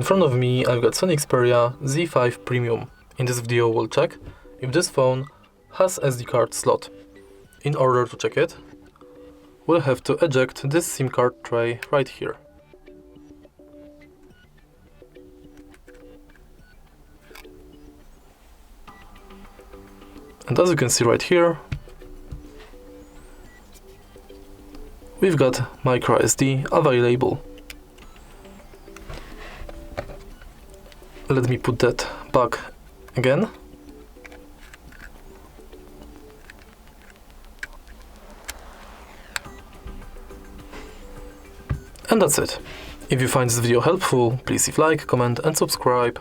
front of me I've got SONY Xperia Z5 Premium. In this video we'll check if this phone has SD card slot. In order to check it, we'll have to eject this SIM card tray right here. And as you can see right here, we've got microSD available. Let me put that back again. And that's it. If you find this video helpful, please leave a like, comment and subscribe.